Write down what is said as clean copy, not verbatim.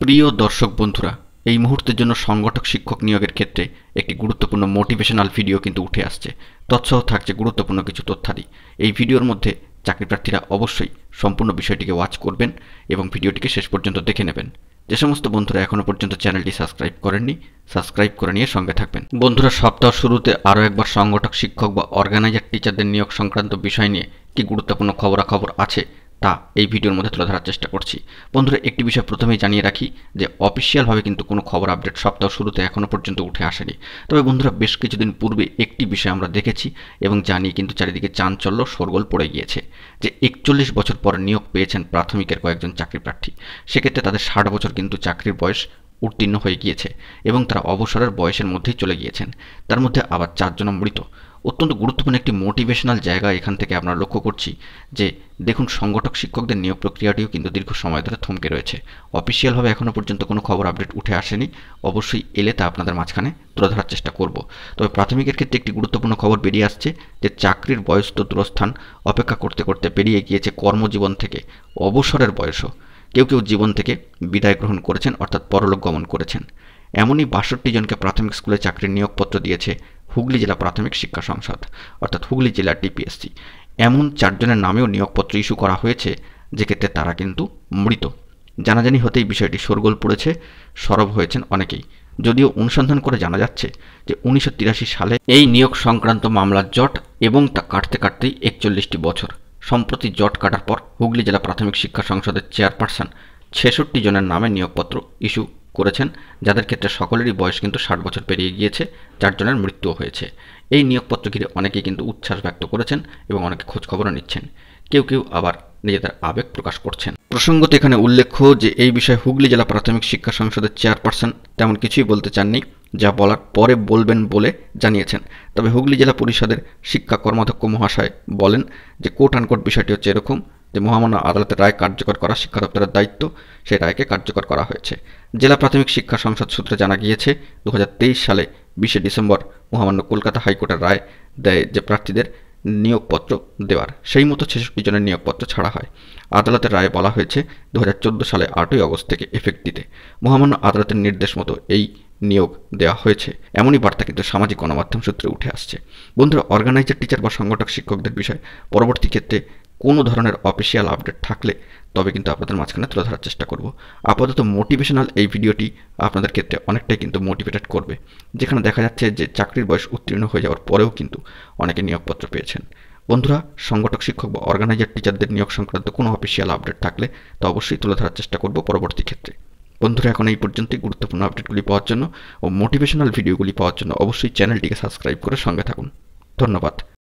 প্রিয় দর্শক বন্ধুরা, এই মুহূর্তের জন্য সংগঠক শিক্ষক নিয়োগের ক্ষেত্রে একটি গুরুত্বপূর্ণ মোটিভেশনাল ভিডিও কিন্তু উঠে আসছে। তৎসহ থাকছে গুরুত্বপূর্ণ কিছু তথ্যাদি। এই ভিডিওর মধ্যে চাকরি প্রার্থীরা অবশ্যই সম্পূর্ণ বিষয়টিকে ওয়াচ করবেন এবং ভিডিওটিকে শেষ পর্যন্ত দেখে নেবেন। যে সমস্ত বন্ধুরা এখনও পর্যন্ত চ্যানেলটি সাবস্ক্রাইব করেননি, সাবস্ক্রাইব করে নিয়ে সঙ্গে থাকবেন। বন্ধুরা, সপ্তাহ শুরুতে আরও একবার সংগঠক শিক্ষক বা অর্গানাইজার টিচারদের নিয়োগ সংক্রান্ত বিষয় নিয়ে কি গুরুত্বপূর্ণ খবরাখবর আছে তা এই ভিডিওর মধ্যে তুলে ধরার চেষ্টা করছি। বন্ধুরা, একটি বিষয় প্রথমেই জানিয়ে রাখি যে অফিসিয়ালভাবে কিন্তু কোনো খবর আপডেট সপ্তাহ শুরুতে এখনও পর্যন্ত উঠে আসেনি। তবে বন্ধুরা, বেশ কিছুদিন পূর্বে একটি বিষয় আমরা দেখেছি এবং জানি কিন্তু চারিদিকে চাঞ্চল্য শোরগোল পড়ে গিয়েছে যে 41 বছর পর নিয়োগ পেয়েছেন প্রাথমিকের কয়েকজন চাকরি প্রার্থী। সেক্ষেত্রে তাদের 60 বছর কিন্তু চাকরির বয়স উত্তীর্ণ হয়ে গিয়েছে এবং তারা অবসরের বয়সের মধ্যেই চলে গিয়েছেন। তার মধ্যে আবার 4 জন মৃত। অত্যন্ত গুরুত্বপূর্ণ একটি মোটিভেশনাল জায়গা এখান থেকে আমরা লক্ষ্য করছি যে দেখুন, সংগঠক শিক্ষকদের নিয়োগ প্রক্রিয়াটিও কিন্তু দীর্ঘ সময় ধরে থমকে রয়েছে। অফিসিয়ালভাবে এখনও পর্যন্ত কোনো খবর আপডেট উঠে আসেনি। অবশ্যই এলে তা আপনাদের মাঝখানে তুলে ধরার চেষ্টা করব। তবে প্রাথমিকের ক্ষেত্রে একটি গুরুত্বপূর্ণ খবর বেরিয়ে আসছে যে চাকরির বয়স তো দূরস্থান, অপেক্ষা করতে করতে পেরিয়ে গিয়েছে কর্মজীবন থেকে অবসরের বয়সও। কেউ কেউ জীবন থেকে বিদায় গ্রহণ করেছেন, অর্থাৎ পরলোক গমন করেছেন। এমনই 62 জনকে প্রাথমিক স্কুলে চাকরির নিয়োগপত্র দিয়েছে হুগলি জেলা প্রাথমিক শিক্ষা সংসদ, অর্থাৎ হুগলি জেলার টিপিএসসি। এমন 4 জনের নামেও নিয়োগপত্র ইস্যু করা হয়েছে, যেক্ষেত্রে তারা কিন্তু মৃত। জানাজানি হতেই বিষয়টি শোরগোল পড়েছে, সরব হয়েছেন অনেকেই। যদিও অনুসন্ধান করে জানা যাচ্ছে যে 1983 সালে এই নিয়োগ সংক্রান্ত মামলার জট এবং তা কাটতে কাটতেই 41টি বছর। সম্প্রতি জট কাটার পর হুগলি জেলা প্রাথমিক শিক্ষা সংসদের চেয়ারপারসন 66 জনের নামে নিয়োগপত্র ইস্যু করেছেন, যাদের ক্ষেত্রে সকলেরই বয়স কিন্তু 60 বছর পেরিয়ে গিয়েছে। 4 জনের মৃত্যুও হয়েছে। এই নিয়োগপত্র ঘিরে অনেকেই কিন্তু উচ্ছ্বাস ব্যক্ত করেছেন এবং অনেকে খোঁজখবরও নিচ্ছেন। কেউ কেউ আবার নিজেদের আবেগ প্রকাশ করছেন। প্রসঙ্গত এখানে উল্লেখ্য যে এই বিষয়ে হুগলি জেলা প্রাথমিক শিক্ষা সংসদের চেয়ারপারসন তেমন কিছুই বলতে চাননি, যা বলার পরে বলবেন বলে জানিয়েছেন। তবে হুগলি জেলা পরিষদের শিক্ষা কর্মাধ্যক্ষ মহাশয় বলেন যে কোট আনকোট বিষয়টি হচ্ছে এরকম যে মহামান্য আদালতের রায় কার্যকর করা শিক্ষা দপ্তরের দায়িত্ব, সেই রায়কে কার্যকর করা হয়েছে। জেলা প্রাথমিক শিক্ষা সংসদ সূত্রে জানা গিয়েছে 2023 সালে 20 ডিসেম্বর মহামান্য কলকাতা হাইকোর্টের রায় দেয় যে প্রার্থীদের নিয়োগপত্র দেওয়ার, সেই মতো 66 জনের নিয়োগপত্র ছাড়া হয়। আদালতের রায়ে বলা হয়েছে 2014 সালে 8ই আগস্ট থেকে এফেক্ট দিতে। মহামান্য আদালতের নির্দেশ মতো এই নিয়োগ দেওয়া হয়েছে, এমনই বার্তা কিন্তু সামাজিক গণমাধ্যম সূত্রে উঠে আসছে। বন্ধুরা, অর্গানাইজার টিচার বা সংগঠক শিক্ষকদের বিষয় পরবর্তী ক্ষেত্রে কোনো ধরনের অফিসিয়াল আপডেট থাকলে তবে কিন্তু আপনাদের মাঝখানে তুলে ধরার চেষ্টা করব। আপাতত মোটিভেশনাল এই ভিডিওটি আপনাদের ক্ষেত্রে অনেকটাই কিন্তু মোটিভেটেড করবে, যেখানে দেখা যাচ্ছে যে চাকরির বয়স উত্তীর্ণ হয়ে যাওয়ার পরেও কিন্তু অনেকে নিয়োগপত্র পেয়েছেন। বন্ধুরা, সংগঠক শিক্ষক বা অর্গানাইজার টিচারদের নিয়োগ সংক্রান্ত কোনো অফিসিয়াল আপডেট থাকলে তা অবশ্যই তুলে ধরার চেষ্টা করব পরবর্তী ক্ষেত্রে। বন্ধুরা, এখন এই পর্যন্তই। গুরুত্বপূর্ণ আপডেটগুলি পাওয়ার জন্য ও মোটিভেশনাল ভিডিওগুলি পাওয়ার জন্য অবশ্যই চ্যানেলটিকে সাবস্ক্রাইব করে সঙ্গে থাকুন। ধন্যবাদ।